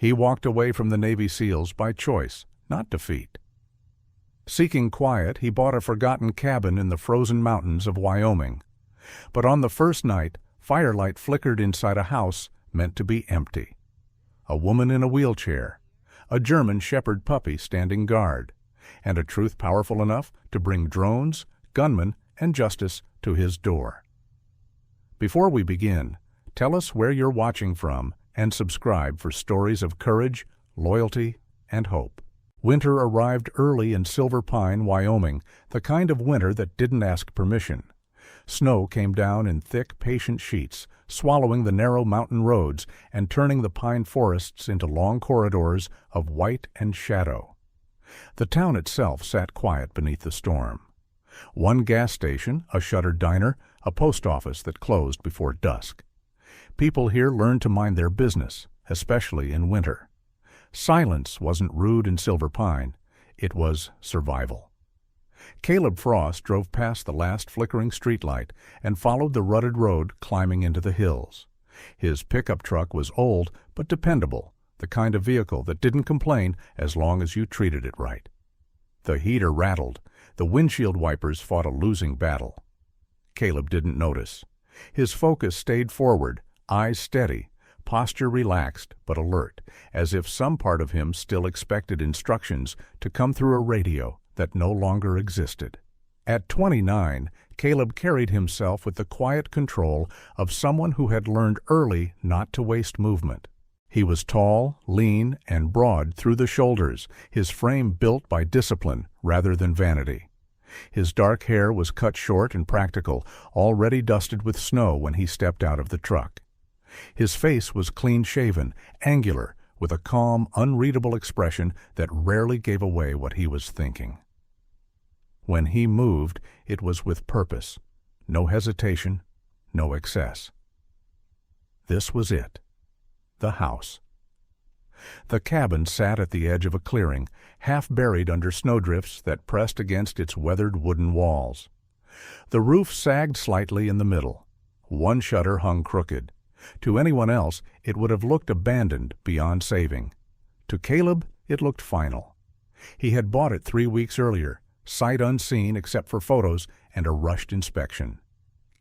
He walked away from the Navy SEALs by choice, not defeat. Seeking quiet, he bought a forgotten cabin in the frozen mountains of Wyoming. But on the first night, firelight flickered inside a house meant to be empty. A woman in a wheelchair, a German shepherd puppy standing guard, and a truth powerful enough to bring drones, gunmen, and justice to his door. Before we begin, tell us where you're watching from and subscribe for stories of courage, loyalty, and hope. Winter arrived early in Silver Pine, Wyoming, the kind of winter that didn't ask permission. Snow came down in thick, patient sheets, swallowing the narrow mountain roads and turning the pine forests into long corridors of white and shadow. The town itself sat quiet beneath the storm. One gas station, a shuttered diner, a post office that closed before dusk. People here learned to mind their business, especially in winter. Silence wasn't rude in Silver Pine, it was survival. Caleb Frost drove past the last flickering streetlight and followed the rutted road climbing into the hills. His pickup truck was old but dependable, the kind of vehicle that didn't complain as long as you treated it right. The heater rattled, the windshield wipers fought a losing battle. Caleb didn't notice. His focus stayed forward, eyes steady, posture relaxed but alert, as if some part of him still expected instructions to come through a radio that no longer existed. At 29, Caleb carried himself with the quiet control of someone who had learned early not to waste movement. He was tall, lean, and broad through the shoulders, his frame built by discipline rather than vanity. His dark hair was cut short and practical, already dusted with snow when he stepped out of the truck. His face was clean-shaven, angular, with a calm, unreadable expression that rarely gave away what he was thinking. When he moved, it was with purpose, no hesitation, no excess. This was it, the house. The cabin sat at the edge of a clearing, half buried under snowdrifts that pressed against its weathered wooden walls. The roof sagged slightly in the middle. One shutter hung crooked. To anyone else, it would have looked abandoned beyond saving. To Caleb, it looked final. He had bought it 3 weeks earlier, sight unseen except for photos and a rushed inspection.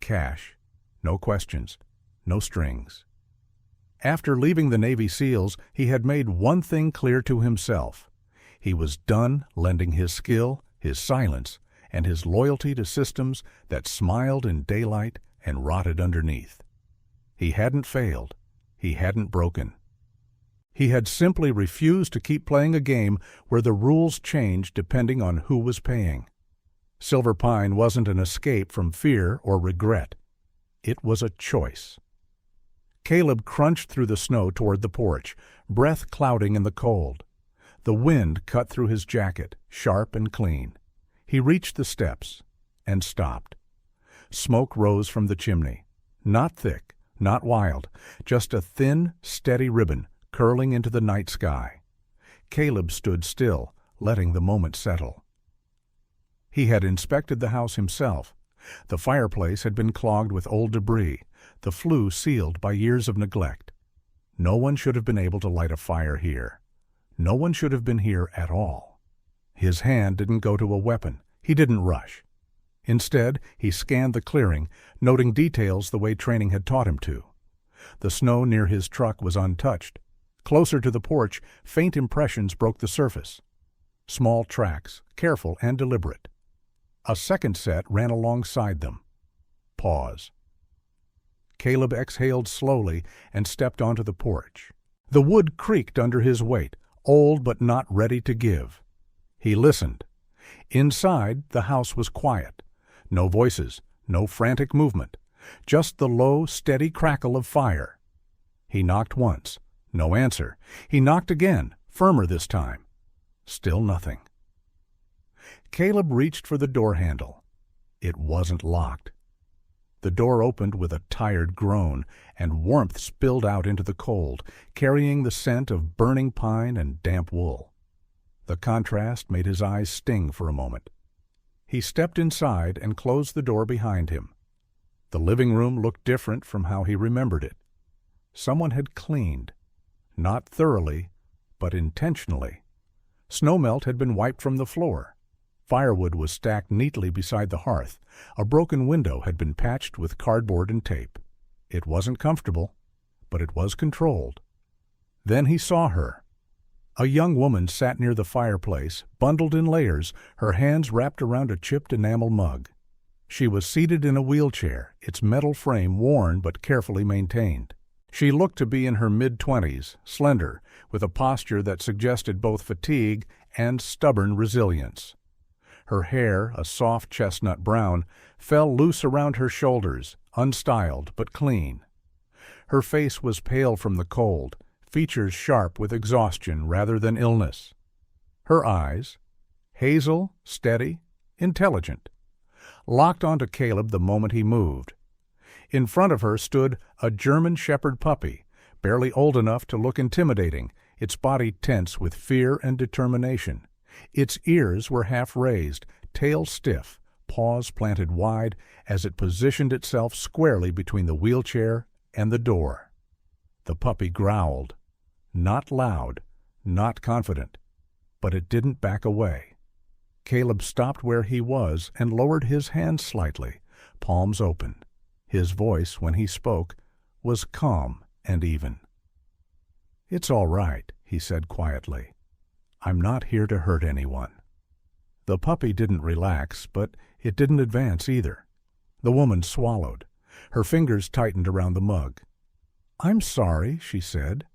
Cash. No questions. No strings. After leaving the Navy SEALs, he had made one thing clear to himself. He was done lending his skill, his silence, and his loyalty to systems that smiled in daylight and rotted underneath. He hadn't failed. He hadn't broken. He had simply refused to keep playing a game where the rules changed depending on who was paying. Silver Pine wasn't an escape from fear or regret. It was a choice. Caleb crunched through the snow toward the porch, breath clouding in the cold. The wind cut through his jacket, sharp and clean. He reached the steps and stopped. Smoke rose from the chimney. Not thick, not wild, just a thin, steady ribbon curling into the night sky. Caleb stood still, letting the moment settle. He had inspected the house himself. The fireplace had been clogged with old debris, the flue sealed by years of neglect. No one should have been able to light a fire here. No one should have been here at all. His hand didn't go to a weapon. He didn't rush. Instead, he scanned the clearing, noting details the way training had taught him to. The snow near his truck was untouched. Closer to the porch, faint impressions broke the surface. Small tracks, careful and deliberate. A second set ran alongside them. Pause. Caleb exhaled slowly and stepped onto the porch. The wood creaked under his weight, old but not ready to give. He listened. Inside, the house was quiet. No voices, no frantic movement, just the low, steady crackle of fire. He knocked once. No answer. He knocked again, firmer this time. Still nothing. Caleb reached for the door handle. It wasn't locked. The door opened with a tired groan, and warmth spilled out into the cold, carrying the scent of burning pine and damp wool. The contrast made his eyes sting for a moment. He stepped inside and closed the door behind him. The living room looked different from how he remembered it. Someone had cleaned. not thoroughly, but intentionally. Snowmelt had been wiped from the floor. Firewood was stacked neatly beside the hearth. A broken window had been patched with cardboard and tape. It wasn't comfortable, but it was controlled. Then he saw her. A young woman sat near the fireplace, bundled in layers, her hands wrapped around a chipped enamel mug. She was seated in a wheelchair, its metal frame worn but carefully maintained. She looked to be in her mid-20s, slender, with a posture that suggested both fatigue and stubborn resilience. Her hair, a soft chestnut brown, fell loose around her shoulders, unstyled but clean. Her face was pale from the cold, features sharp with exhaustion rather than illness. Her eyes, hazel, steady, intelligent, locked onto Caleb the moment he moved. In front of her stood a German Shepherd puppy, barely old enough to look intimidating, its body tense with fear and determination. Its ears were half raised, tail stiff, paws planted wide as it positioned itself squarely between the wheelchair and the door. The puppy growled, not loud, not confident, but it didn't back away. Caleb stopped where he was and lowered his hands slightly, palms open. His voice, when he spoke, was calm and even. "It's all right," he said quietly. "I'm not here to hurt anyone." The puppy didn't relax, but it didn't advance either. The woman swallowed. Her fingers tightened around the mug. "I'm sorry," she said.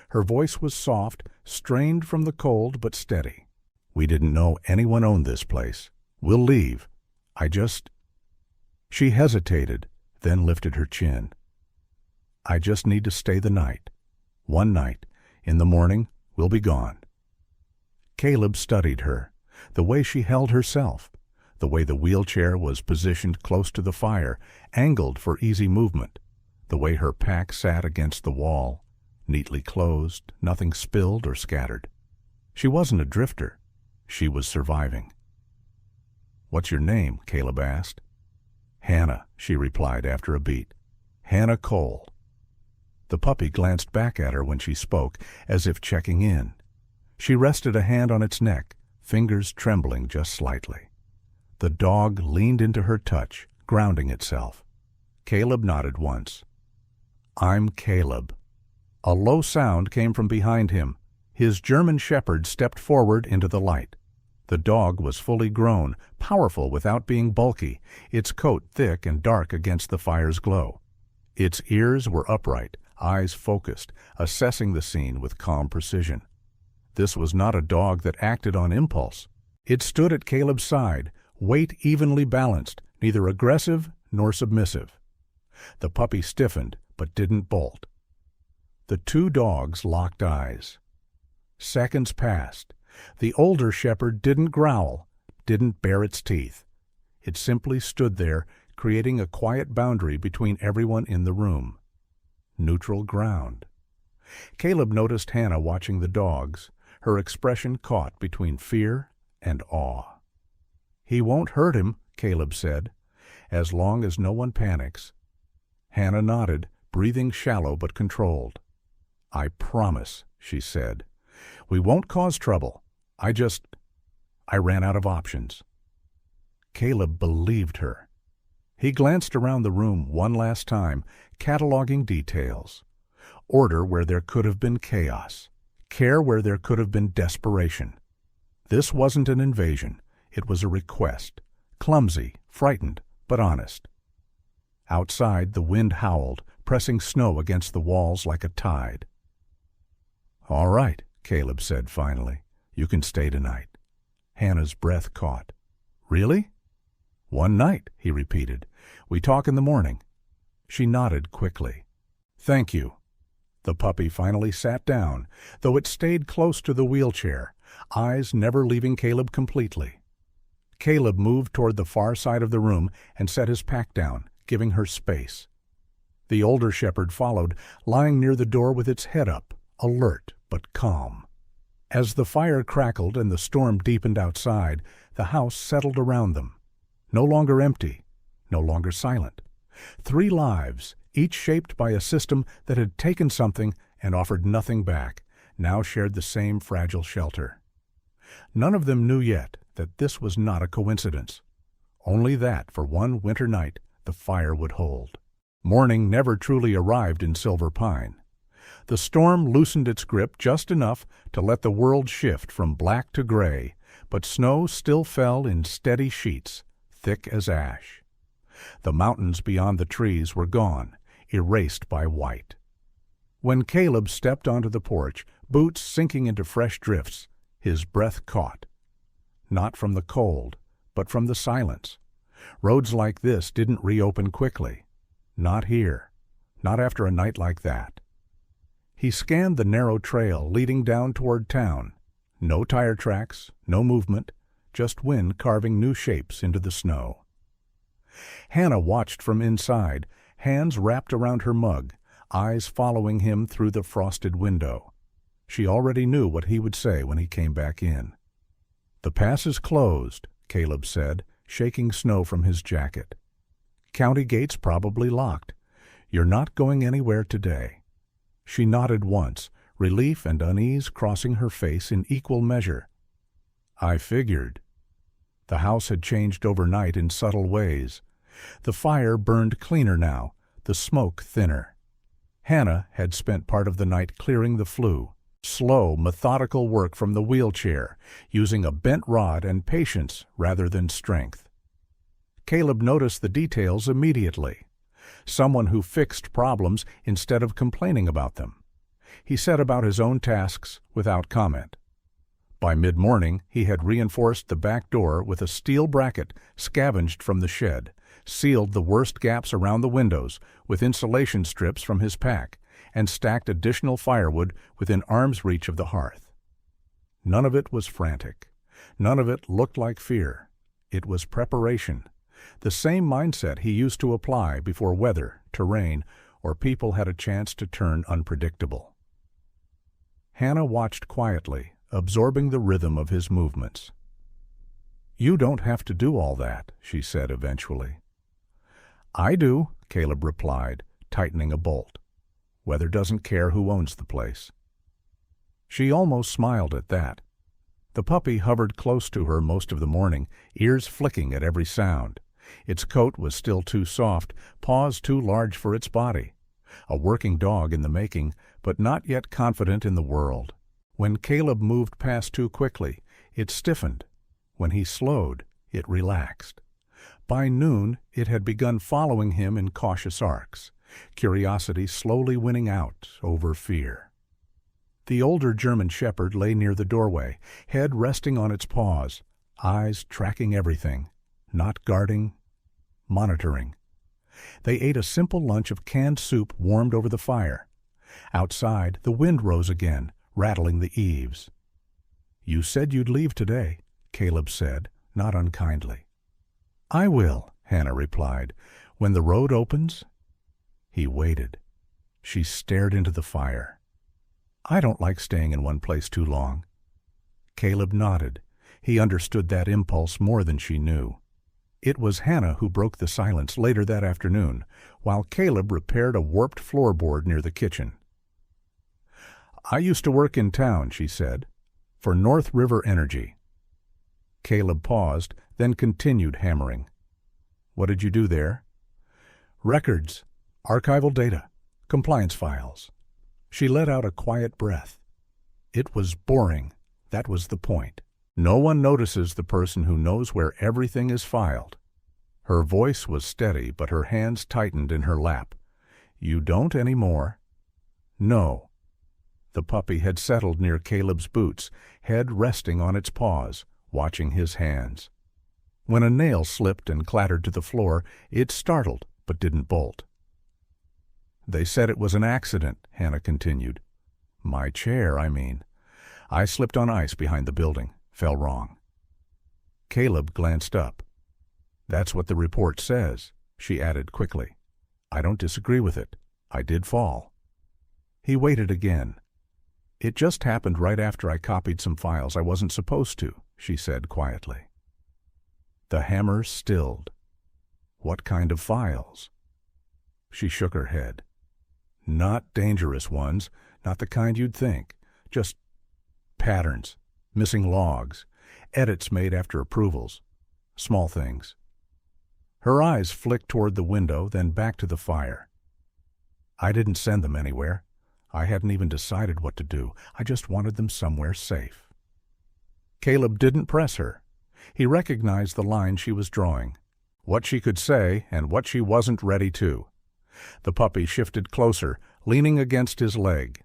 Her voice was soft, strained from the cold but steady. "We didn't know anyone owned this place. We'll leave. She hesitated, then lifted her chin. "I just need to stay the night. One night. In the morning, we'll be gone." Caleb studied her, the way she held herself, the way the wheelchair was positioned close to the fire, angled for easy movement, the way her pack sat against the wall, neatly closed, nothing spilled or scattered. She wasn't a drifter. She was surviving. "What's your name?" Caleb asked. "Hannah," she replied after a beat. "Hannah Cole." The puppy glanced back at her when she spoke, as if checking in. She rested a hand on its neck, fingers trembling just slightly. The dog leaned into her touch, grounding itself. Caleb nodded once. "I'm Caleb." A low sound came from behind him. His German Shepherd stepped forward into the light. The dog was fully grown, powerful without being bulky, its coat thick and dark against the fire's glow. Its ears were upright, eyes focused, assessing the scene with calm precision. This was not a dog that acted on impulse. It stood at Caleb's side, weight evenly balanced, neither aggressive nor submissive. The puppy stiffened, but didn't bolt. The two dogs locked eyes. Seconds passed. The older shepherd didn't growl, didn't bare its teeth. It simply stood there, creating a quiet boundary between everyone in the room. Neutral ground. Caleb noticed Hannah watching the dogs, her expression caught between fear and awe. "He won't hurt him," Caleb said, "as long as no one panics." Hannah nodded, breathing shallow but controlled. "I promise," she said. "We won't cause trouble. I ran out of options." Caleb believed her. He glanced around the room one last time, cataloging details. Order where there could have been chaos. Care where there could have been desperation. This wasn't an invasion. It was a request. Clumsy, frightened, but honest. Outside, the wind howled, pressing snow against the walls like a tide. "All right," Caleb said finally. "You can stay tonight." Hannah's breath caught. "Really?" "One night," he repeated. "We talk in the morning." She nodded quickly. "Thank you." The puppy finally sat down, though it stayed close to the wheelchair, eyes never leaving Caleb completely. Caleb moved toward the far side of the room and set his pack down, giving her space. The older shepherd followed, lying near the door with its head up, alert but calm. As the fire crackled and the storm deepened outside, the house settled around them. No longer empty, no longer silent. 3 lives, each shaped by a system that had taken something and offered nothing back, now shared the same fragile shelter. None of them knew yet that this was not a coincidence, only that for one winter night the fire would hold. Morning never truly arrived in Silver Pine. The storm loosened its grip just enough to let the world shift from black to gray, but snow still fell in steady sheets, thick as ash. The mountains beyond the trees were gone, erased by white. When Caleb stepped onto the porch, boots sinking into fresh drifts, his breath caught. Not from the cold, but from the silence. Roads like this didn't reopen quickly. Not here. Not after a night like that. He scanned the narrow trail leading down toward town. No tire tracks, no movement, just wind carving new shapes into the snow. Hannah watched from inside, hands wrapped around her mug, eyes following him through the frosted window. She already knew what he would say when he came back in. "The pass is closed," Caleb said, shaking snow from his jacket. "County gates probably locked. You're not going anywhere today." She nodded once, relief and unease crossing her face in equal measure. "I figured." The house had changed overnight in subtle ways. The fire burned cleaner now, the smoke thinner. Hannah had spent part of the night clearing the flue. Slow, methodical work from the wheelchair, using a bent rod and patience rather than strength. Caleb noticed the details immediately. Someone who fixed problems instead of complaining about them. He set about his own tasks without comment. By mid-morning, he had reinforced the back door with a steel bracket scavenged from the shed, sealed the worst gaps around the windows with insulation strips from his pack, and stacked additional firewood within arm's reach of the hearth. None of it was frantic. None of it looked like fear. It was preparation. The same mindset he used to apply before weather, terrain, or people had a chance to turn unpredictable. Hannah watched quietly, absorbing the rhythm of his movements. "You don't have to do all that," she said eventually. "I do," Caleb replied, tightening a bolt. "Weather doesn't care who owns the place." She almost smiled at that. The puppy hovered close to her most of the morning, ears flicking at every sound. Its coat was still too soft, paws too large for its body. A working dog in the making, but not yet confident in the world. When Caleb moved past too quickly, it stiffened. When he slowed, it relaxed. By noon, it had begun following him in cautious arcs, curiosity slowly winning out over fear. The older German shepherd lay near the doorway, head resting on its paws, eyes tracking everything, not guarding, monitoring. They ate a simple lunch of canned soup warmed over the fire. Outside, the wind rose again, rattling the eaves. "You said you'd leave today," Caleb said, not unkindly. "I will," Hannah replied. "When the road opens." He waited. She stared into the fire. "I don't like staying in one place too long." Caleb nodded. He understood that impulse more than she knew. It was Hannah who broke the silence later that afternoon, while Caleb repaired a warped floorboard near the kitchen. "I used to work in town," she said, "for North River Energy." Caleb paused, then continued hammering. "What did you do there?" "Records, archival data, compliance files." She let out a quiet breath. It was boring. That was the point. No one notices the person who knows where everything is filed. Her voice was steady, but her hands tightened in her lap. "You don't anymore." "No." The puppy had settled near Caleb's boots, head resting on its paws, watching his hands. When a nail slipped and clattered to the floor, it startled, but didn't bolt. "They said it was an accident," Hannah continued. "My chair, I mean. I slipped on ice behind the building. Fell wrong." Caleb glanced up. "That's what the report says," she added quickly. "I don't disagree with it. I did fall." He waited again. "It just happened right after I copied some files I wasn't supposed to," she said quietly. The hammer stilled. "What kind of files?" She shook her head. "Not dangerous ones, Not the kind you'd think. Just patterns, missing logs, edits made after approvals. Small things. Her eyes flicked toward the window, then back to the fire. I didn't send them anywhere. I hadn't even decided what to do. I just wanted them somewhere safe. Caleb didn't press her. He recognized the line she was drawing, what she could say and what she wasn't ready to. The puppy shifted closer, leaning against his leg.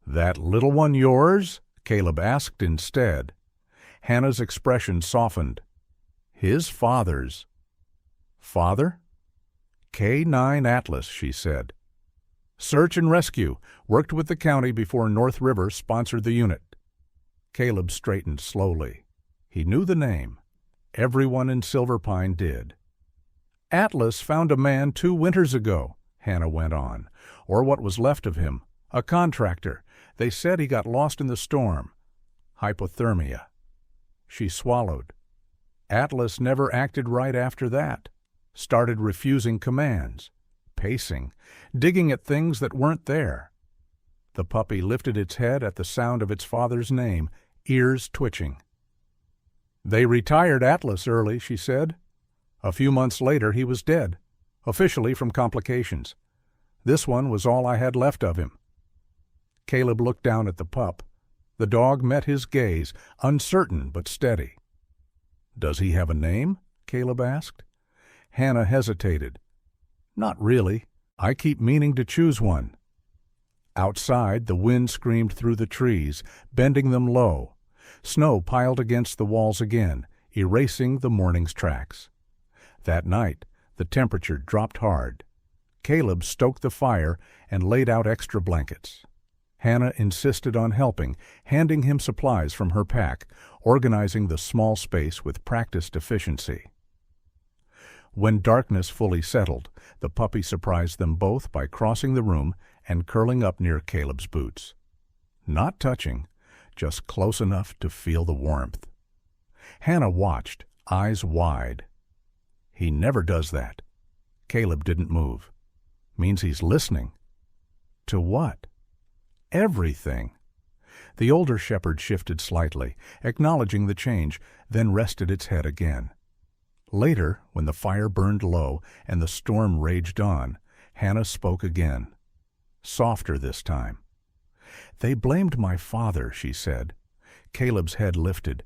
"That little one yours?" Caleb asked instead. Hannah's expression softened. "His father's." "Father?" "K9 Atlas," she said. "Search and rescue. Worked with the county before North River sponsored the unit." Caleb straightened slowly. He knew the name. Everyone in Silver Pine did. "Atlas found a man 2 winters ago," Hannah went on, "or what was left of him. A contractor. They said he got lost in the storm. Hypothermia." She swallowed. "Atlas never acted right after that. Started refusing commands, pacing, digging at things that weren't there." The puppy lifted its head at the sound of its father's name, ears twitching. "They retired Atlas early," she said. "A few months later he was dead, officially from complications. This one was all I had left of him." Caleb looked down at the pup. The dog met his gaze, uncertain but steady. "Does he have a name?" Caleb asked. Hannah hesitated. "Not really. I keep meaning to choose one." Outside, the wind screamed through the trees, bending them low. Snow piled against the walls again, erasing the morning's tracks. That night, the temperature dropped hard. Caleb stoked the fire and laid out extra blankets. Hannah insisted on helping, handing him supplies from her pack, organizing the small space with practiced efficiency. When darkness fully settled, the puppy surprised them both by crossing the room and curling up near Caleb's boots. Not touching, just close enough to feel the warmth. Hannah watched, eyes wide. He never does that. Caleb didn't move. Means he's listening. To what? Everything. The older shepherd shifted slightly, acknowledging the change, then rested its head again. Later, when the fire burned low and the storm raged on, Hannah spoke again. Softer this time. "They blamed my father," she said. Caleb's head lifted.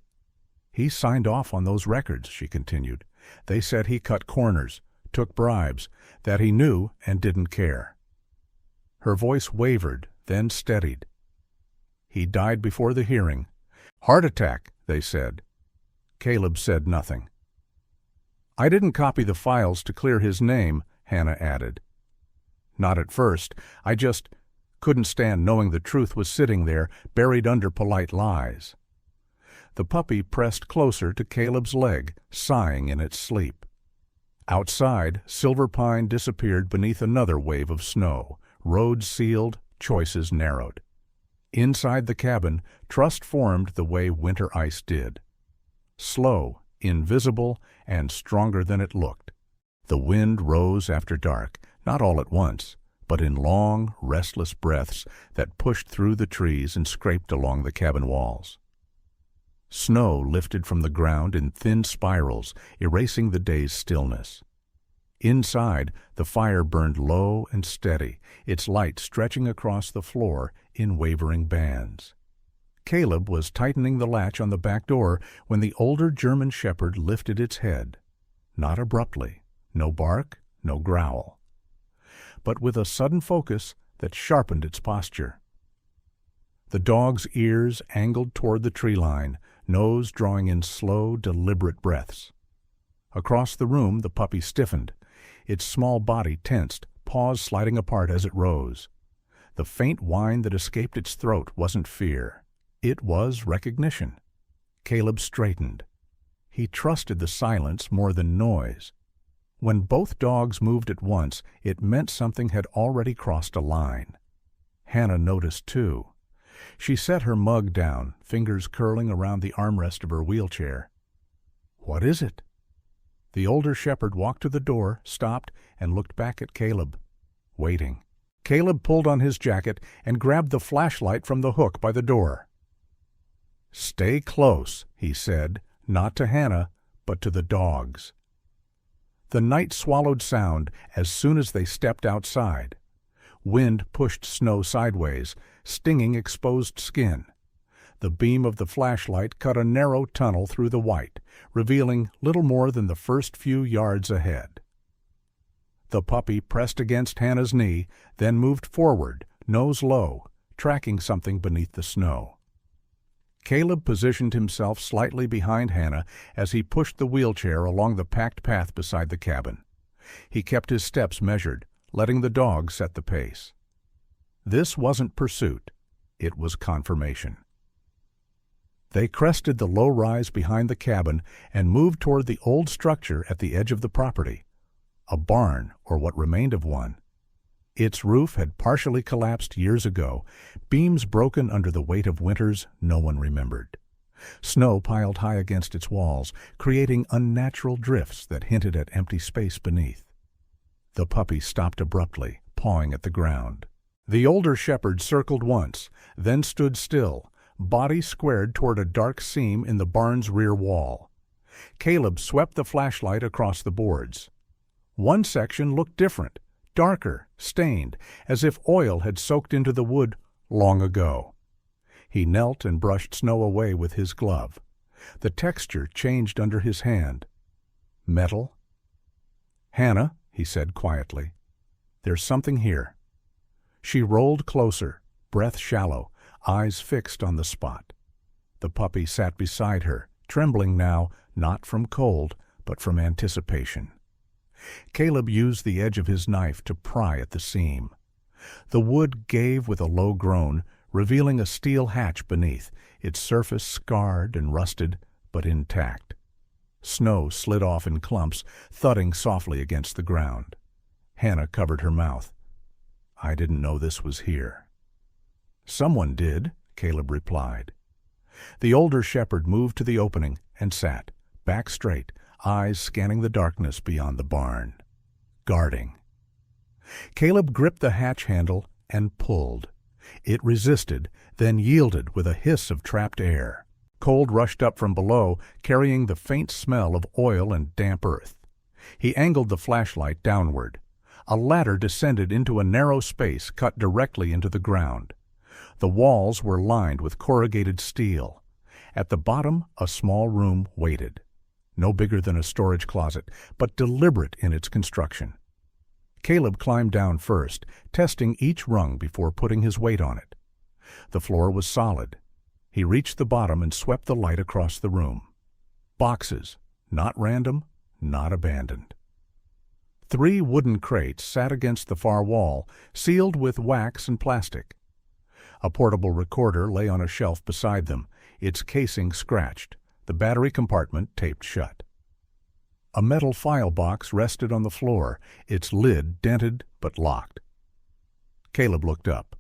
"He signed off on those records," she continued. "They said he cut corners, took bribes, that he knew and didn't care." Her voice wavered, then steadied. "He died before the hearing. Heart attack, they said." Caleb said nothing. "I didn't copy the files to clear his name," Hannah added. "Not at first. I just couldn't stand knowing the truth was sitting there, buried under polite lies." The puppy pressed closer to Caleb's leg, sighing in its sleep. Outside, Silver Pine disappeared beneath another wave of snow, roads sealed, choices narrowed. Inside the cabin, trust formed the way winter ice did. Slow, invisible, and stronger than it looked. The wind rose after dark, not all at once, but in long, restless breaths that pushed through the trees and scraped along the cabin walls. Snow lifted from the ground in thin spirals, erasing the day's stillness. Inside, the fire burned low and steady, its light stretching across the floor in wavering bands. Caleb was tightening the latch on the back door when the older German shepherd lifted its head. Not abruptly, no bark, no growl, but with a sudden focus that sharpened its posture. The dog's ears angled toward the tree line, nose drawing in slow, deliberate breaths. Across the room, the puppy stiffened. Its small body tensed, paws sliding apart as it rose. The faint whine that escaped its throat wasn't fear. It was recognition. Caleb straightened. He trusted the silence more than noise. When both dogs moved at once, it meant something had already crossed a line. Hannah noticed, too. She set her mug down, fingers curling around the armrest of her wheelchair. "What is it?" The older shepherd walked to the door, stopped, and looked back at Caleb. Waiting. Caleb pulled on his jacket and grabbed the flashlight from the hook by the door. "Stay close," he said, not to Hannah, but to the dogs. The night swallowed sound as soon as they stepped outside. Wind pushed snow sideways, stinging exposed skin. The beam of the flashlight cut a narrow tunnel through the white, revealing little more than the first few yards ahead. The puppy pressed against Hannah's knee, then moved forward, nose low, tracking something beneath the snow. Caleb positioned himself slightly behind Hannah as he pushed the wheelchair along the packed path beside the cabin. He kept his steps measured, letting the dog set the pace. This wasn't pursuit, it was confirmation. They crested the low rise behind the cabin and moved toward the old structure at the edge of the property, a barn or what remained of one. Its roof had partially collapsed years ago, beams broken under the weight of winters no one remembered. Snow piled high against its walls, creating unnatural drifts that hinted at empty space beneath. The puppy stopped abruptly, pawing at the ground. The older shepherd circled once, then stood still, body squared toward a dark seam in the barn's rear wall. Caleb swept the flashlight across the boards. One section looked different, darker, stained, as if oil had soaked into the wood long ago. He knelt and brushed snow away with his glove. The texture changed under his hand. Metal? "Hannah," he said quietly, "there's something here." She rolled closer, breath shallow, eyes fixed on the spot. The puppy sat beside her, trembling now, not from cold, but from anticipation. Caleb used the edge of his knife to pry at the seam. The wood gave with a low groan, revealing a steel hatch beneath, its surface scarred and rusted, but intact. Snow slid off in clumps, thudding softly against the ground. Hannah covered her mouth. "I didn't know this was here." "Someone did," Caleb replied. The older shepherd moved to the opening and sat, back straight, eyes scanning the darkness beyond the barn. Guarding. Caleb gripped the hatch handle and pulled. It resisted, then yielded with a hiss of trapped air. Cold rushed up from below, carrying the faint smell of oil and damp earth. He angled the flashlight downward. A ladder descended into a narrow space cut directly into the ground. The walls were lined with corrugated steel. At the bottom, a small room waited. No bigger than a storage closet, but deliberate in its construction. Caleb climbed down first, testing each rung before putting his weight on it. The floor was solid. He reached the bottom and swept the light across the room. Boxes, not random, not abandoned. 3 wooden crates sat against the far wall, sealed with wax and plastic. A portable recorder lay on a shelf beside them, its casing scratched, the battery compartment taped shut. A metal file box rested on the floor, its lid dented but locked. Caleb looked up.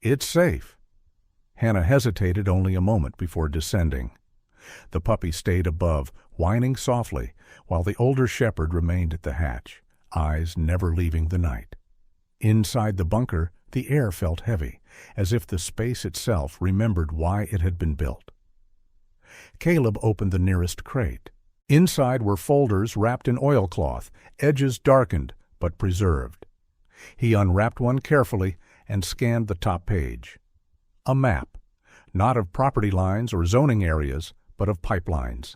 "It's safe." Hannah hesitated only a moment before descending. The puppy stayed above, whining softly, while the older shepherd remained at the hatch, eyes never leaving the night. Inside the bunker, the air felt heavy, as if the space itself remembered why it had been built. Caleb opened the nearest crate. Inside were folders wrapped in oilcloth, edges darkened but preserved. He unwrapped one carefully and scanned the top page. A map, not of property lines or zoning areas, but of pipelines.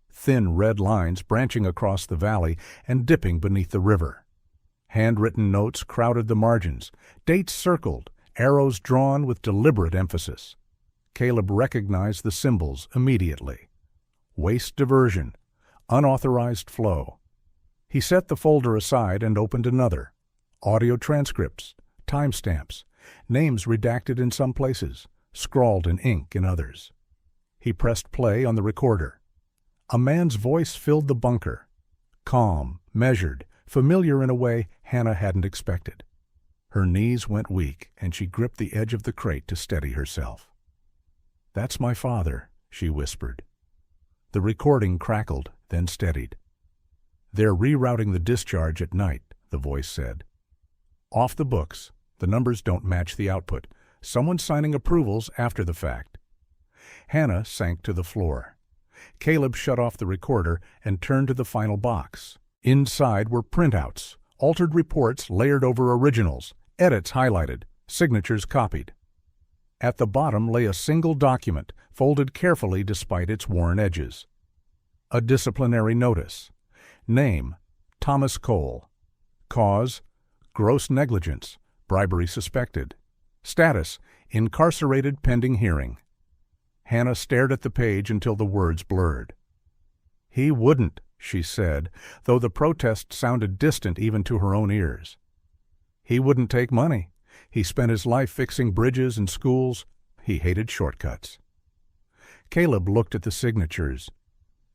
Thin red lines branching across the valley and dipping beneath the river. Handwritten notes crowded the margins, dates circled, arrows drawn with deliberate emphasis. Caleb recognized the symbols immediately. Waste diversion, unauthorized flow. He set the folder aside and opened another. Audio transcripts, timestamps, names redacted in some places, scrawled in ink in others. He pressed play on the recorder. A man's voice filled the bunker. Calm, measured, familiar in a way Hannah hadn't expected. Her knees went weak, and she gripped the edge of the crate to steady herself. "That's my father," she whispered. The recording crackled, then steadied. "They're rerouting the discharge at night," the voice said. Off the books. The numbers don't match the output. Someone's signing approvals after the fact. Hannah sank to the floor. Caleb shut off the recorder and turned to the final box. Inside were printouts, altered reports layered over originals, edits highlighted, signatures copied. At the bottom lay a single document, folded carefully despite its worn edges. A disciplinary notice. Name: Thomas Cole. Cause: gross negligence, bribery suspected. Status: incarcerated pending hearing. Hannah stared at the page until the words blurred. "He wouldn't," she said, though the protest sounded distant even to her own ears. "He wouldn't take money. He spent his life fixing bridges and schools. He hated shortcuts." Caleb looked at the signatures.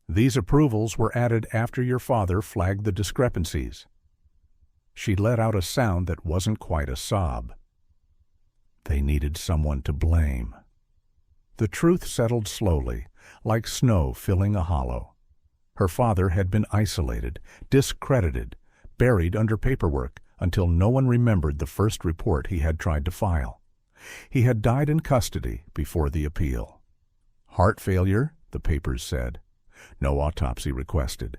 "These approvals were added after your father flagged the discrepancies." She let out a sound that wasn't quite a sob. They needed someone to blame. The truth settled slowly, like snow filling a hollow. Her father had been isolated, discredited, buried under paperwork until no one remembered the first report he had tried to file. He had died in custody before the appeal. Heart failure, the papers said. No autopsy requested.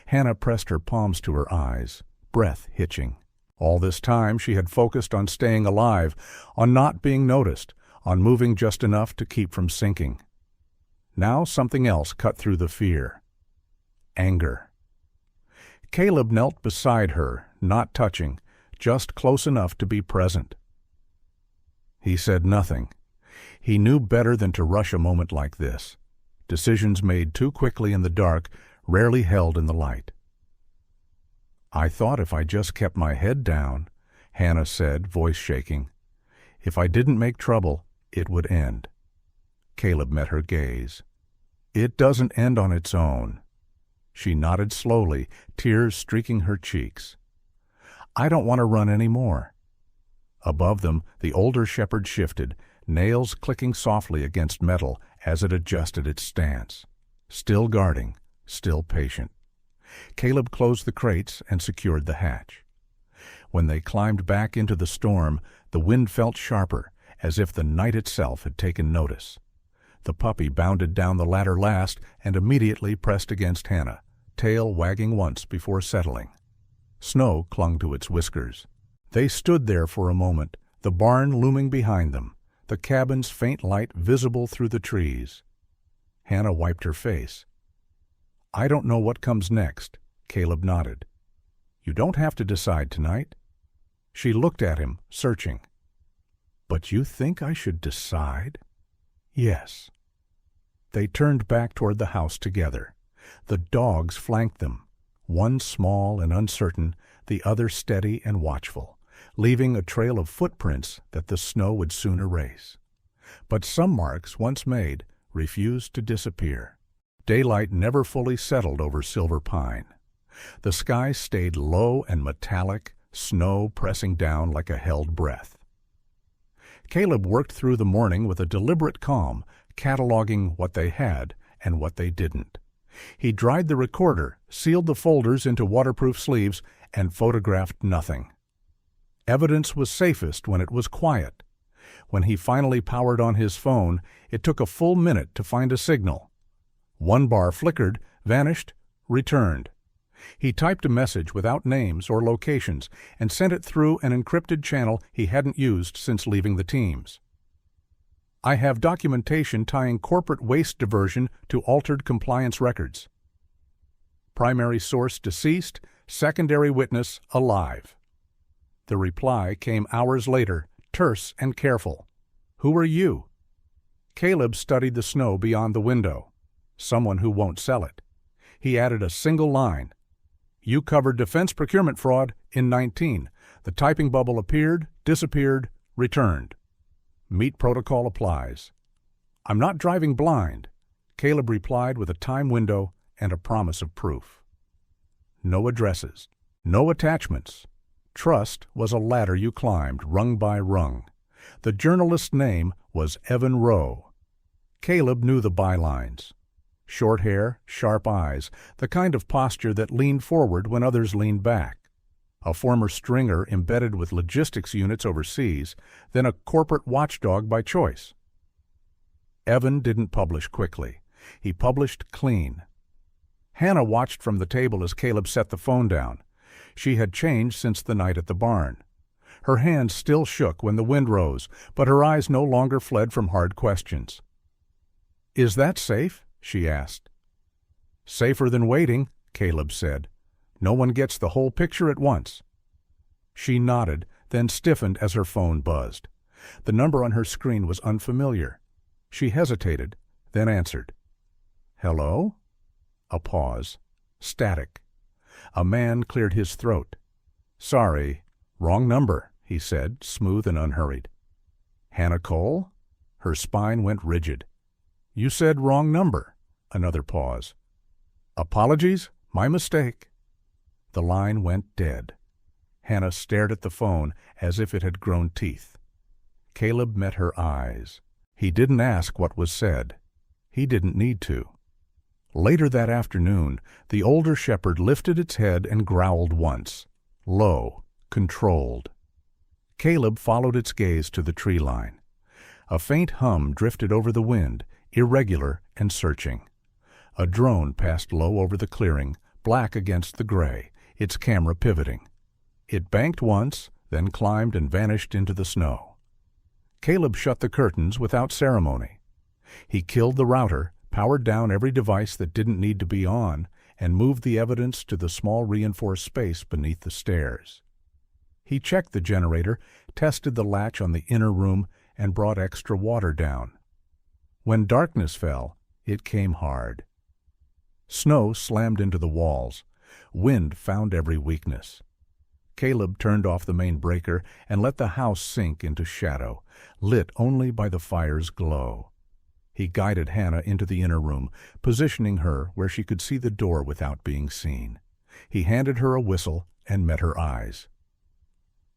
Hannah pressed her palms to her eyes, breath hitching. All this time she had focused on staying alive, on not being noticed, on moving just enough to keep from sinking. Now something else cut through the fear. Anger. Caleb knelt beside her, not touching, just close enough to be present. He said nothing. He knew better than to rush a moment like this. Decisions made too quickly in the dark, rarely held in the light. "I thought if I just kept my head down," Hannah said, voice shaking. "If I didn't make trouble, it would end." Caleb met her gaze. "It doesn't end on its own." She nodded slowly, tears streaking her cheeks. "I don't want to run any more." Above them, the older shepherd shifted, nails clicking softly against metal as it adjusted its stance. Still guarding, still patient. Caleb closed the crates and secured the hatch. When they climbed back into the storm, the wind felt sharper, as if the night itself had taken notice. The puppy bounded down the ladder last and immediately pressed against Hannah, tail wagging once before settling. Snow clung to its whiskers. They stood there for a moment, the barn looming behind them, the cabin's faint light visible through the trees. Hannah wiped her face. "I don't know what comes next," Caleb nodded. "You don't have to decide tonight." She looked at him, searching. "But you think I should decide?" "Yes." They turned back toward the house together. The dogs flanked them, one small and uncertain, the other steady and watchful, leaving a trail of footprints that the snow would soon erase. But some marks, once made, refused to disappear. Daylight never fully settled over Silver Pine. The sky stayed low and metallic, snow pressing down like a held breath. Caleb worked through the morning with a deliberate calm, cataloging what they had and what they didn't. He dried the recorder, sealed the folders into waterproof sleeves, and photographed nothing. Evidence was safest when it was quiet. When he finally powered on his phone, it took a full minute to find a signal. One bar flickered, vanished, returned. He typed a message without names or locations and sent it through an encrypted channel he hadn't used since leaving the teams. "I have documentation tying corporate waste diversion to altered compliance records. Primary source deceased, secondary witness alive." The reply came hours later, terse and careful. "Who are you?" Caleb studied the snow beyond the window. "Someone who won't sell it." He added a single line. "You covered defense procurement fraud in 19. The typing bubble appeared, disappeared, returned. Meat protocol applies." "I'm not driving blind," Caleb replied with a time window and a promise of proof. No addresses, no attachments. Trust was a ladder you climbed rung by rung. The journalist's name was Evan Rowe. Caleb knew the bylines. Short hair, sharp eyes, the kind of posture that leaned forward when others leaned back. a former stringer embedded with logistics units overseas, then a corporate watchdog by choice. Evan didn't publish quickly. He published clean. Hannah watched from the table as Caleb set the phone down. She had changed since the night at the barn. Her hands still shook when the wind rose, but her eyes no longer fled from hard questions. "Is that safe?" she asked. "Safer than waiting," Caleb said. "No one gets the whole picture at once." She nodded, then stiffened as her phone buzzed. The number on her screen was unfamiliar. She hesitated, then answered. "Hello?" A pause. Static. A man cleared his throat. "Sorry, wrong number," he said, smooth and unhurried. "Hannah Cole?" Her spine went rigid. "You said wrong number." Another pause. "Apologies, my mistake." The line went dead. Hannah stared at the phone as if it had grown teeth. Caleb met her eyes. He didn't ask what was said. He didn't need to. Later that afternoon, the older shepherd lifted its head and growled once, low, controlled. Caleb followed its gaze to the tree line. A faint hum drifted over the wind, irregular and searching. A drone passed low over the clearing, black against the gray, its camera pivoting. It banked once, then climbed and vanished into the snow. Caleb shut the curtains without ceremony. He killed the router, powered down every device that didn't need to be on, and moved the evidence to the small reinforced space beneath the stairs. He checked the generator, tested the latch on the inner room, and brought extra water down. When darkness fell, it came hard. Snow slammed into the walls. Wind found every weakness. Caleb turned off the main breaker and let the house sink into shadow, lit only by the fire's glow. He guided Hannah into the inner room, positioning her where she could see the door without being seen. He handed her a whistle and met her eyes.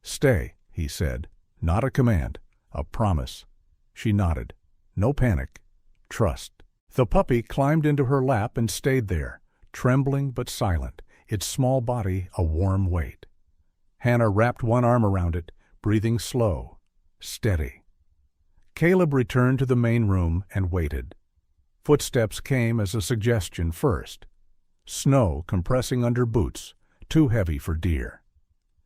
"Stay," he said. Not a command, a promise. She nodded. No panic. Trust. The puppy climbed into her lap and stayed there, trembling but silent, its small body a warm weight. Hannah wrapped one arm around it, breathing slow, steady. Caleb returned to the main room and waited. Footsteps came as a suggestion first. Snow compressing under boots, too heavy for deer.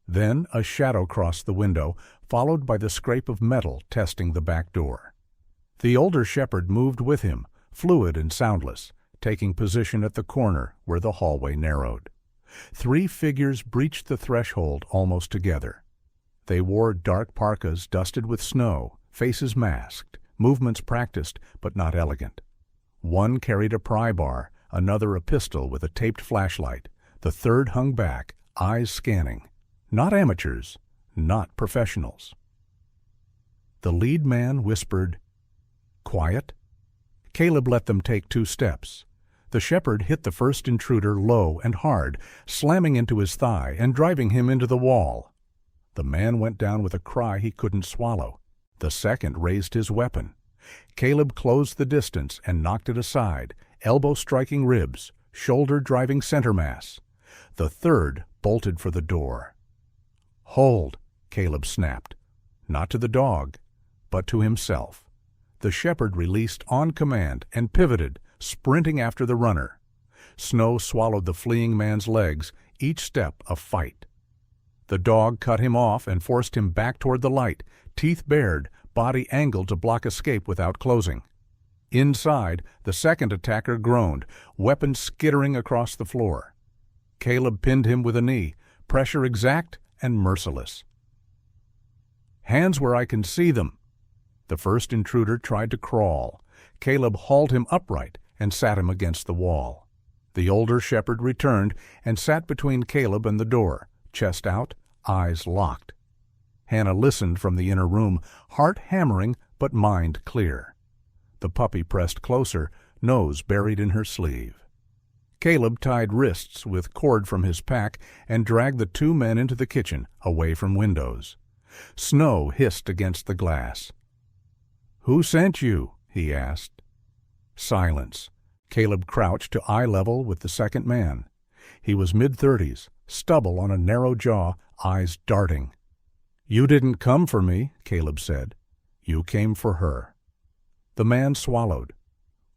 Then a shadow crossed the window, followed by the scrape of metal testing the back door. The older shepherd moved with him, fluid and soundless, taking position at the corner where the hallway narrowed. 3 figures breached the threshold almost together. They wore dark parkas dusted with snow, faces masked, movements practiced but not elegant. One carried a pry bar, another a pistol with a taped flashlight. The third hung back, eyes scanning. Not amateurs, not professionals. The lead man whispered, "Quiet." Caleb let them take 2 steps. The shepherd hit the first intruder low and hard, slamming into his thigh and driving him into the wall. The man went down with a cry he couldn't swallow. The second raised his weapon. Caleb closed the distance and knocked it aside, elbow striking ribs, shoulder driving center mass. The third bolted for the door. "Hold," Caleb snapped, not to the dog, but to himself. The shepherd released on command and pivoted, sprinting after the runner. Snow swallowed the fleeing man's legs, each step a fight. The dog cut him off and forced him back toward the light, teeth bared, body angled to block escape without closing. Inside, the second attacker groaned, weapon skittering across the floor. Caleb pinned him with a knee, pressure exact and merciless. "Hands where I can see them." The first intruder tried to crawl. Caleb hauled him upright and sat him against the wall. The older shepherd returned and sat between Caleb and the door, chest out, eyes locked. Hannah listened from the inner room, heart hammering but mind clear. The puppy pressed closer, nose buried in her sleeve. Caleb tied wrists with cord from his pack and dragged the 2 men into the kitchen, away from windows. Snow hissed against the glass. "Who sent you?" he asked. Silence. Caleb crouched to eye level with the second man. He was mid-30s, stubble on a narrow jaw, eyes darting. "You didn't come for me," Caleb said. "You came for her." The man swallowed.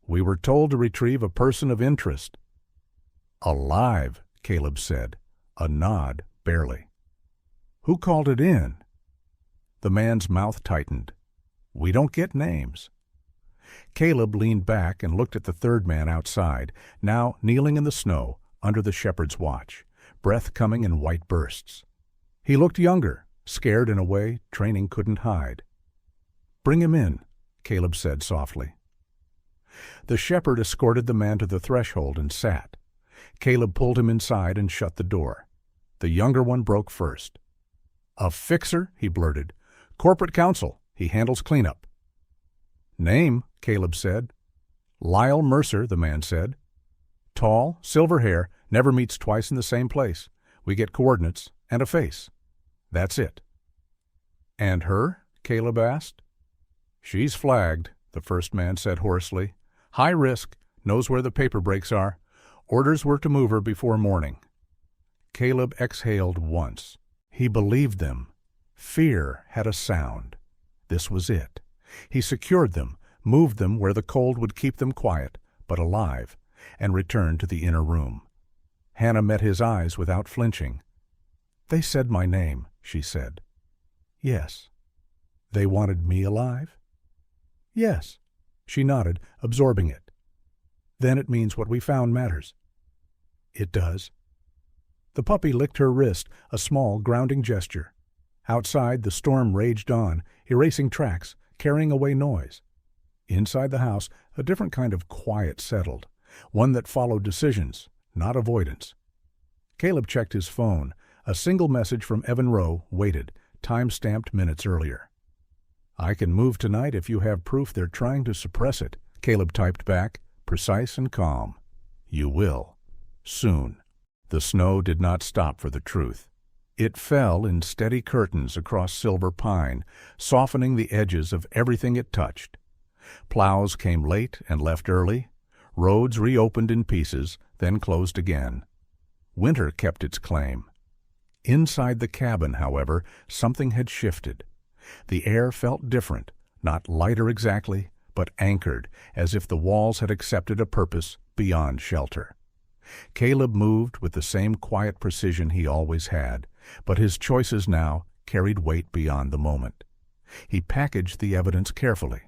"We were told to retrieve a person of interest." "Alive," Caleb said, a nod barely. "Who called it in?" The man's mouth tightened. "We don't get names." Caleb leaned back and looked at the third man outside, now kneeling in the snow under the shepherd's watch, breath coming in white bursts. He looked younger, scared in a way training couldn't hide. "Bring him in," Caleb said softly. The shepherd escorted the man to the threshold and sat. Caleb pulled him inside and shut the door. The younger one broke first. "A fixer," he blurted. "Corporate counsel. He handles cleanup." "Name," Caleb said. "Lyle Mercer," the man said. "Tall, silver hair, never meets twice in the same place. We get coordinates and a face. That's it." "And her?" Caleb asked. "She's flagged," the first man said hoarsely. "High risk, knows where the paper breaks are. Orders were to move her before morning." Caleb exhaled once. He believed them. Fear had a sound. This was it. He secured them, moved them where the cold would keep them quiet, but alive, and returned to the inner room. Hannah met his eyes without flinching. "They said my name," she said. "Yes." "They wanted me alive?" "Yes." She nodded, absorbing it. "Then it means what we found matters." "It does." The puppy licked her wrist, a small, grounding gesture. Outside, the storm raged on, erasing tracks, carrying away noise. Inside the house, a different kind of quiet settled, one that followed decisions, not avoidance. Caleb checked his phone. A single message from Evan Rowe waited, time-stamped minutes earlier. "I can move tonight if you have proof they're trying to suppress it," Caleb typed back, precise and calm. "You will. Soon." The snow did not stop for the truth. It fell in steady curtains across silver pine, softening the edges of everything it touched. Plows came late and left early. Roads reopened in pieces, then closed again. Winter kept its claim. Inside the cabin, however, something had shifted. The air felt different, not lighter exactly, but anchored, as if the walls had accepted a purpose beyond shelter. Caleb moved with the same quiet precision he always had, but his choices now carried weight beyond the moment. He packaged the evidence carefully.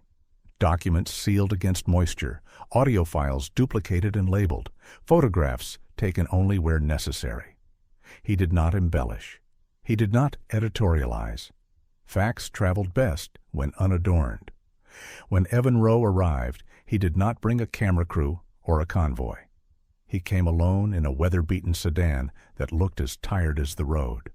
Documents sealed against moisture, audio files duplicated and labeled, photographs taken only where necessary. He did not embellish. He did not editorialize. Facts traveled best when unadorned. When Evan Rowe arrived, he did not bring a camera crew or a convoy. He came alone in a weather-beaten sedan that looked as tired as the road.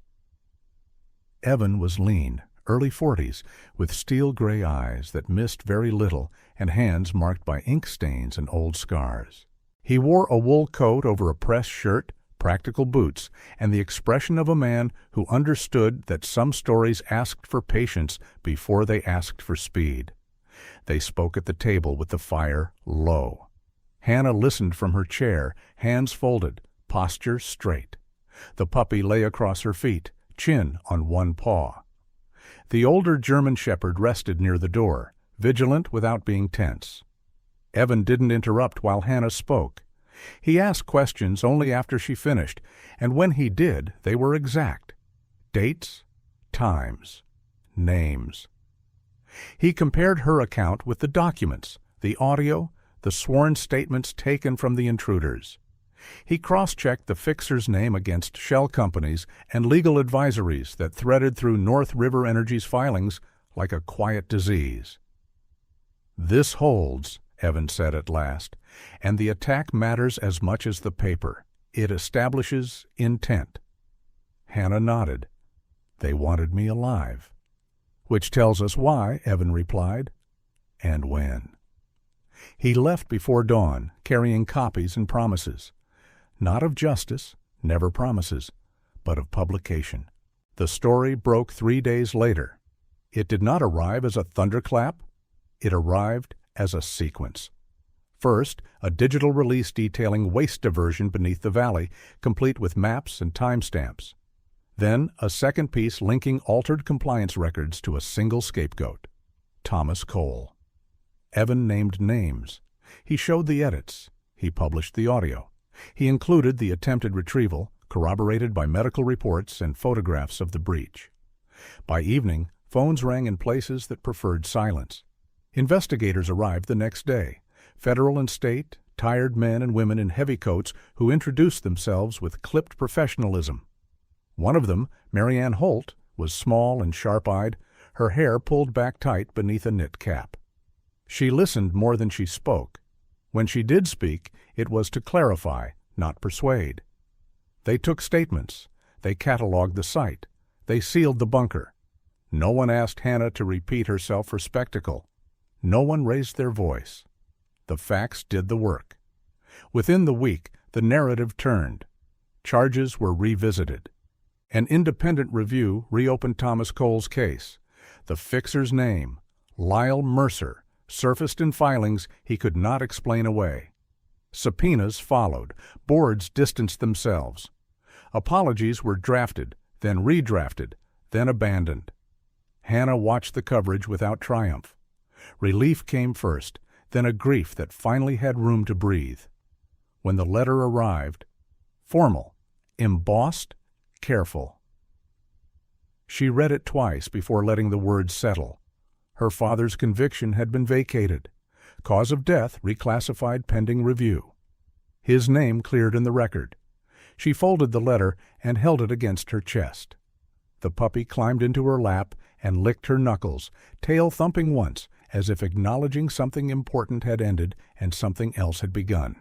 Evan was lean, early 40s, with steel-gray eyes that missed very little and hands marked by ink stains and old scars. He wore a wool coat over a pressed shirt, practical boots, and the expression of a man who understood that some stories asked for patience before they asked for speed. They spoke at the table with the fire low. Hannah listened from her chair, hands folded, posture straight. The puppy lay across her feet, chin on one paw. The older German shepherd rested near the door, vigilant without being tense. Evan didn't interrupt while Hannah spoke. He asked questions only after she finished, and when he did, they were exact. Dates, times, names. He compared her account with the documents, the audio, the sworn statements taken from the intruders. He cross-checked the fixer's name against shell companies and legal advisories that threaded through North River Energy's filings like a quiet disease. "This holds," Evan said at last, "and the attack matters as much as the paper. It establishes intent." Hannah nodded. "They wanted me alive." "Which tells us why," Evan replied. "And when." He left before dawn, carrying copies and promises. Not of justice, never promises, but of publication. The story broke 3 days later. It did not arrive as a thunderclap. It arrived as a sequence. First, a digital release detailing waste diversion beneath the valley, complete with maps and timestamps. Then, a second piece linking altered compliance records to a single scapegoat, Thomas Cole. Evan named names. He showed the edits. He published the audio. He included the attempted retrieval, corroborated by medical reports and photographs of the breach. By evening, phones rang in places that preferred silence. Investigators arrived the next day, federal and state, tired men and women in heavy coats who introduced themselves with clipped professionalism. One of them, Marianne Holt, was small and sharp-eyed, her hair pulled back tight beneath a knit cap. She listened more than she spoke. When she did speak, it was to clarify, not persuade. They took statements. They cataloged the site. They sealed the bunker. No one asked Hannah to repeat herself for spectacle. No one raised their voice. The facts did the work. Within the week, the narrative turned. Charges were revisited. An independent review reopened Thomas Cole's case. The fixer's name, Lyle Mercer, surfaced in filings he could not explain away. Subpoenas followed. Boards distanced themselves. Apologies were drafted, then redrafted, then abandoned. Hannah watched the coverage without triumph. Relief came first, then a grief that finally had room to breathe. When the letter arrived, formal, embossed, careful. She read it twice before letting the words settle. Her father's conviction had been vacated. Cause of death reclassified pending review. His name cleared in the record. She folded the letter and held it against her chest. The puppy climbed into her lap and licked her knuckles, tail thumping once, as if acknowledging something important had ended and something else had begun.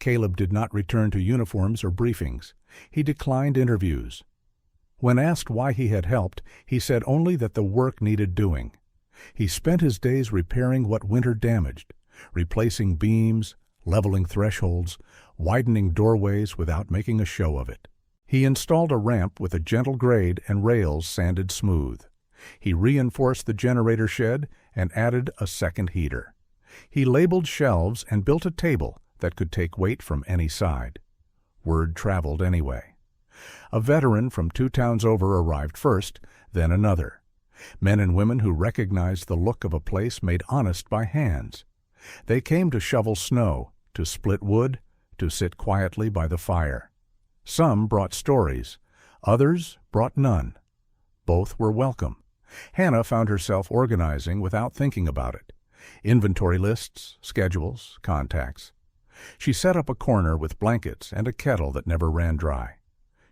Caleb did not return to uniforms or briefings. He declined interviews. When asked why he had helped, he said only that the work needed doing. He spent his days repairing what winter damaged, replacing beams, leveling thresholds, widening doorways without making a show of it. He installed a ramp with a gentle grade and rails sanded smooth. He reinforced the generator shed and added a second heater. He labeled shelves and built a table that could take weight from any side. Word traveled anyway. A veteran from 2 towns over arrived first, then another. Men and women who recognized the look of a place made honest by hands. They came to shovel snow, to split wood, to sit quietly by the fire. Some brought stories. Others brought none. Both were welcome. Hannah found herself organizing without thinking about it. Inventory lists, schedules, contacts. She set up a corner with blankets and a kettle that never ran dry.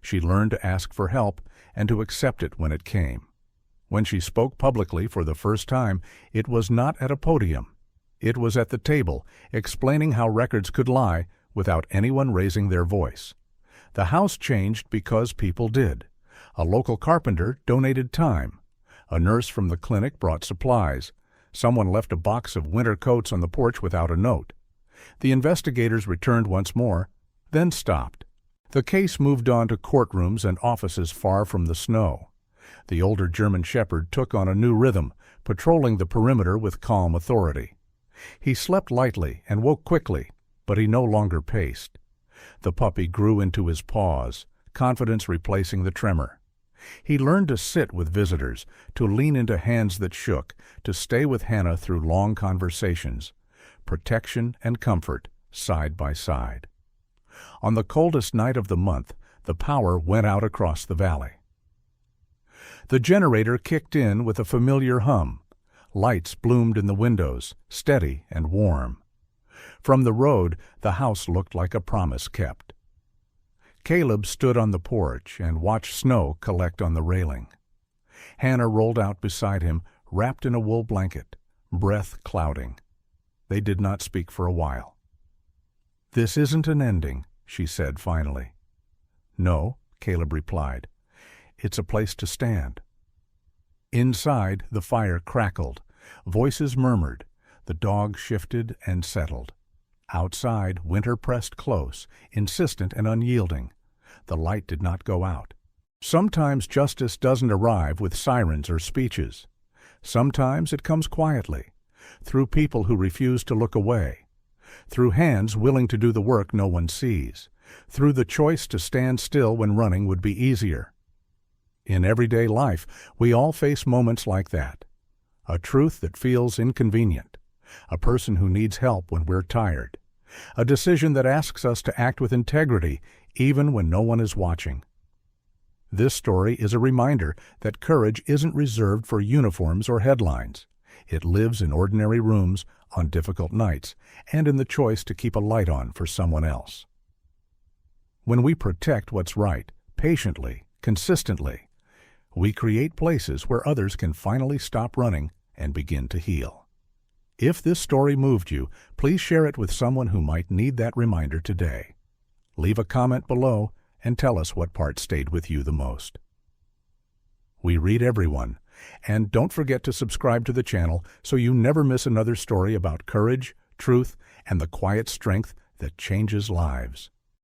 She learned to ask for help and to accept it when it came. When she spoke publicly for the first time, it was not at a podium. It was at the table, explaining how records could lie without anyone raising their voice. The house changed because people did. A local carpenter donated time. A nurse from the clinic brought supplies. Someone left a box of winter coats on the porch without a note. The investigators returned once more, then stopped. The case moved on to courtrooms and offices far from the snow. The older German shepherd took on a new rhythm, patrolling the perimeter with calm authority. He slept lightly and woke quickly, but he no longer paced. The puppy grew into his paws, confidence replacing the tremor. He learned to sit with visitors, to lean into hands that shook, to stay with Hannah through long conversations. Protection and comfort, side by side. On the coldest night of the month, the power went out across the valley. The generator kicked in with a familiar hum. Lights bloomed in the windows, steady and warm. From the road, the house looked like a promise kept. Caleb stood on the porch and watched snow collect on the railing. Hannah rolled out beside him, wrapped in a wool blanket, breath clouding. They did not speak for a while. "This isn't an ending," she said finally. "No," Caleb replied. "It's a place to stand." Inside, the fire crackled. Voices murmured. The dog shifted and settled. Outside, winter pressed close, insistent and unyielding. The light did not go out. Sometimes justice doesn't arrive with sirens or speeches. Sometimes it comes quietly, through people who refuse to look away. through hands willing to do the work no one sees, through the choice to stand still when running would be easier. In everyday life, we all face moments like that. A truth that feels inconvenient, a person who needs help when we're tired, a decision that asks us to act with integrity even when no one is watching. This story is a reminder that courage isn't reserved for uniforms or headlines. It lives in ordinary rooms, on difficult nights, and in the choice to keep a light on for someone else. When we protect what's right, patiently, consistently, we create places where others can finally stop running and begin to heal. If this story moved you, please share it with someone who might need that reminder today. Leave a comment below and tell us what part stayed with you the most. We read everyone, and don't forget to subscribe to the channel so you never miss another story about courage, truth, and the quiet strength that changes lives.